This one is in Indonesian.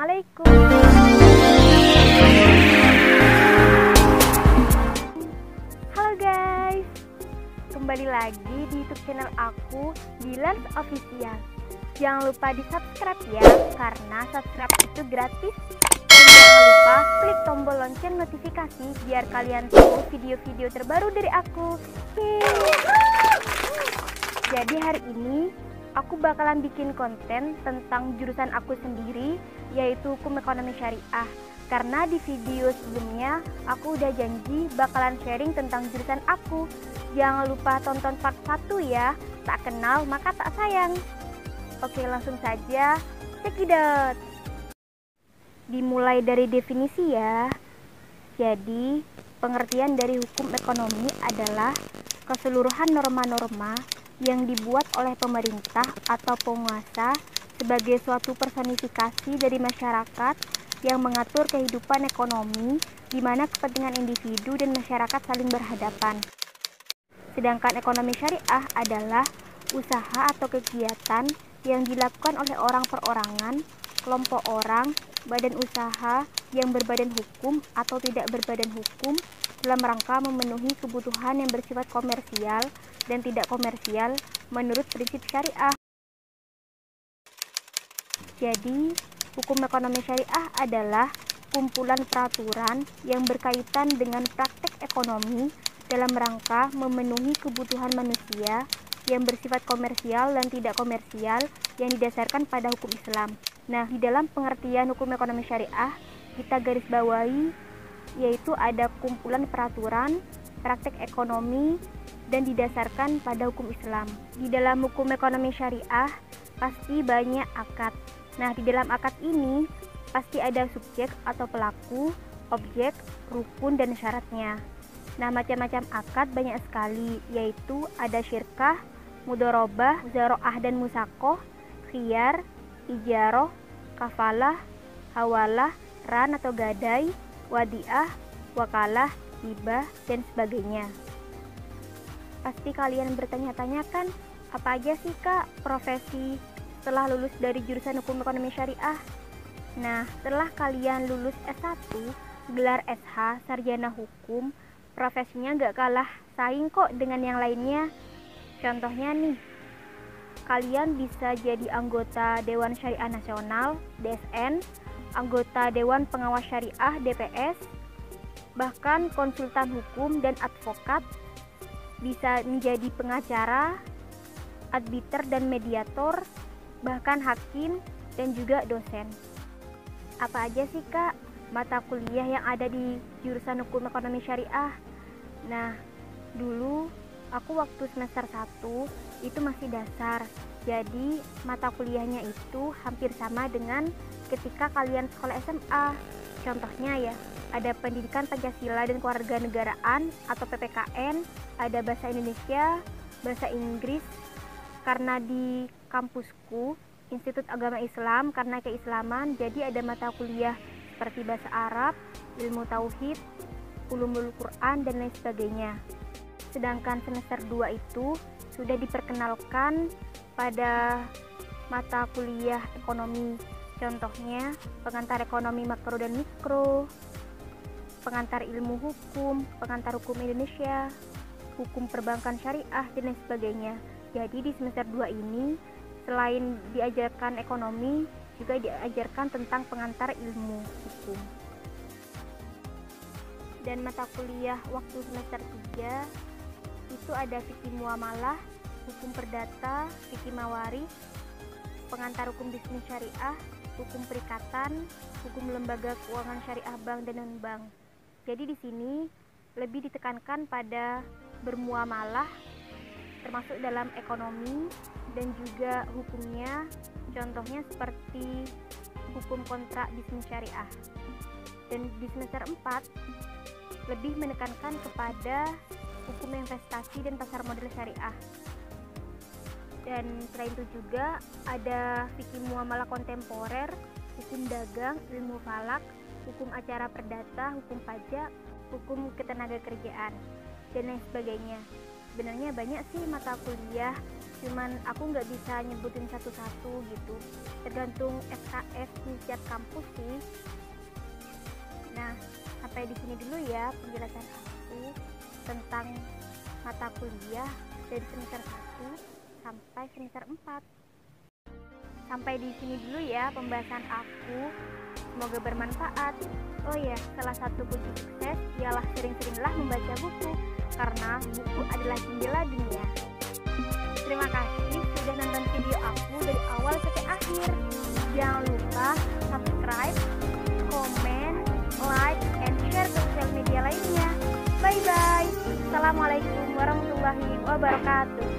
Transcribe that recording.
Assalamualaikum. Halo guys, kembali lagi di YouTube channel aku, Bilans Official. Jangan lupa di subscribe ya, karena subscribe itu gratis. Dan jangan lupa klik tombol lonceng notifikasi biar kalian tahu video-video terbaru dari aku. Jadi hari ini aku bakalan bikin konten tentang jurusan aku sendiri, yaitu Hukum Ekonomi Syariah. Karena di video sebelumnya aku udah janji bakalan sharing tentang jurusan aku. Jangan lupa tonton part 1 ya. Tak kenal maka tak sayang. Oke, langsung saja cekidot. Dimulai dari definisi ya. Jadi, pengertian dari hukum ekonomi adalah keseluruhan norma-norma yang dibuat oleh pemerintah atau penguasa sebagai suatu personifikasi dari masyarakat yang mengatur kehidupan ekonomi di mana kepentingan individu dan masyarakat saling berhadapan. Sedangkan ekonomi syariah adalah usaha atau kegiatan yang dilakukan oleh orang perorangan, kelompok orang, badan usaha yang berbadan hukum atau tidak berbadan hukum dalam rangka memenuhi kebutuhan yang bersifat komersial dan tidak komersial menurut prinsip syariah. Jadi, hukum ekonomi syariah adalah kumpulan peraturan yang berkaitan dengan praktek ekonomi dalam rangka memenuhi kebutuhan manusia yang bersifat komersial dan tidak komersial yang didasarkan pada hukum Islam. Nah, di dalam pengertian hukum ekonomi syariah, kita garis bawahi yaitu ada kumpulan peraturan, praktek ekonomi, dan didasarkan pada hukum Islam. Di dalam hukum ekonomi syariah, pasti banyak akad. Nah, di dalam akad ini, pasti ada subjek atau pelaku, objek, rukun, dan syaratnya. Nah, macam-macam akad banyak sekali, yaitu ada syirkah, mudorobah, muzaroah dan musakoh, khiyar, ijaroh, kafalah, hawalah, ran atau gadai, wadiah, wakalah, hibah, dan sebagainya. Pasti kalian bertanya-tanya kan, apa aja sih kak profesi setelah lulus dari jurusan hukum ekonomi syariah? Nah, setelah kalian lulus S1, gelar SH, sarjana hukum, profesinya gak kalah saing kok dengan yang lainnya. Contohnya nih, kalian bisa jadi anggota Dewan Syariah Nasional, DSN, anggota Dewan Pengawas Syariah, DPS, bahkan konsultan hukum dan advokat, bisa menjadi pengacara, arbiter dan mediator, bahkan hakim dan juga dosen. Apa aja sih kak mata kuliah yang ada di jurusan hukum ekonomi syariah? Nah, dulu aku waktu semester 1 itu masih dasar. Jadi mata kuliahnya itu hampir sama dengan ketika kalian sekolah SMA. Contohnya ya, ada pendidikan Pancasila dan Kewarganegaraan atau PPKN, ada bahasa Indonesia, bahasa Inggris. Karena di kampusku Institut Agama Islam, karena keislaman, jadi ada mata kuliah seperti bahasa Arab, ilmu tauhid, ulumul Quran, dan lain sebagainya. Sedangkan semester 2 itu sudah diperkenalkan pada mata kuliah ekonomi. Contohnya pengantar ekonomi makro dan mikro, pengantar ilmu hukum, pengantar hukum Indonesia, hukum perbankan syariah, dan lain sebagainya. Jadi di semester 2 ini selain diajarkan ekonomi, juga diajarkan tentang pengantar ilmu hukum. Dan mata kuliah waktu semester 3 itu ada fikih muamalah, hukum perdata, fikih mawaris, pengantar hukum bisnis syariah, hukum perikatan, hukum lembaga keuangan syariah bank dan non-bank. Jadi di sini lebih ditekankan pada bermuamalah, termasuk dalam ekonomi dan juga hukumnya. Contohnya seperti hukum kontrak bisnis syariah. Dan di semester 4 lebih menekankan kepada hukum investasi dan pasar modal syariah. Dan selain itu juga ada fikih muamalah kontemporer, hukum dagang, ilmu falak, hukum acara perdata, hukum pajak, hukum ketenagakerjaan, dan lain sebagainya. Sebenarnya banyak sih mata kuliah, cuman aku nggak bisa nyebutin satu-satu gitu, tergantung SKS di setiap kampus sih. Nah, sampai di sini dulu ya penjelasan aku tentang mata kuliah dari semester 1 sampai semester 4. Sampai di sini dulu ya pembahasan aku. Semoga bermanfaat. Oh ya, salah satu kunci sukses ialah sering-seringlah membaca buku, karena buku adalah jendela dunia. Terima kasih sudah nonton video aku dari awal sampai akhir. Jangan lupa subscribe, komen, like, and share ke sosial media lainnya. Bye-bye. Assalamualaikum warahmatullahi wabarakatuh.